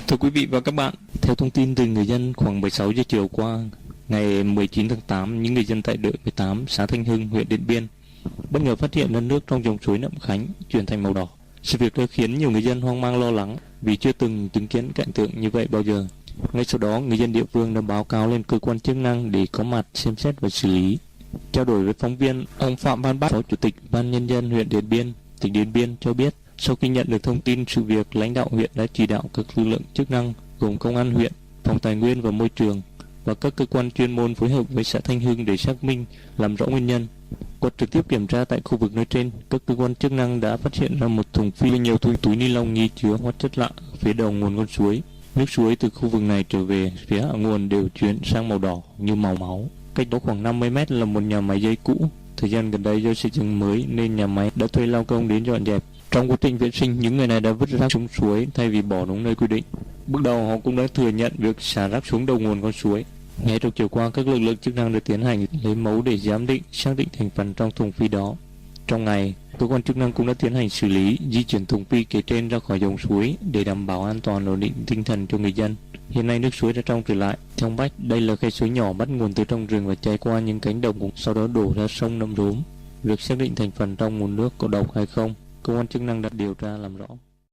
Thưa quý vị và các bạn, theo thông tin từ người dân, khoảng 16 giờ chiều qua, ngày 19 tháng 8, những người dân tại đội 18, xã Thanh Hưng, huyện Điện Biên bất ngờ phát hiện ra nước trong dòng suối Nậm Khánh chuyển thành màu đỏ. Sự việc đã khiến nhiều người dân hoang mang lo lắng vì chưa từng chứng kiến cảnh tượng như vậy bao giờ. Ngay sau đó, người dân địa phương đã báo cáo lên cơ quan chức năng để có mặt xem xét và xử lý. Trao đổi với phóng viên, ông Phạm Văn Bát, Phó Chủ tịch Ban Nhân dân huyện Điện Biên, tỉnh Điện Biên cho biết, sau khi nhận được thông tin sự việc, lãnh đạo huyện đã chỉ đạo các lực lượng chức năng gồm công an huyện, phòng tài nguyên và môi trường và các cơ quan chuyên môn phối hợp với xã Thanh Hưng để xác minh, làm rõ nguyên nhân. Qua trực tiếp kiểm tra tại khu vực nơi trên, các cơ quan chức năng đã phát hiện ra một thùng phi với nhiều túi ni lông nghi chứa hóa chất lạ phía đầu nguồn con suối. Nước suối từ khu vực này trở về phía hạ nguồn đều chuyển sang màu đỏ như màu máu. Cách đó khoảng 50 mét là một nhà máy giấy cũ. Thời gian gần đây do xây dựng mới nên nhà máy đã thuê lao công đến dọn dẹp. Trong quá trình vệ sinh, những người này đã vứt rác xuống suối thay vì bỏ đúng nơi quy định. Bước đầu họ cũng đã thừa nhận việc xả rác xuống đầu nguồn con suối. Ngay trong chiều qua, các lực lượng chức năng đã tiến hành lấy mẫu để giám định, xác định thành phần trong thùng phi đó. Trong ngày, cơ quan chức năng cũng đã tiến hành xử lý, di chuyển thùng phi kể trên ra khỏi dòng suối để đảm bảo an toàn ổn định tinh thần cho người dân. Hiện nay nước suối đã trong trở lại. Theo Bách, đây là khe suối nhỏ bắt nguồn từ trong rừng và chảy qua những cánh đồng, sau đó đổ ra sông Nậm Rốm. Việc xác định thành phần trong nguồn nước có độc hay không, cơ quan chức năng đã điều tra làm rõ.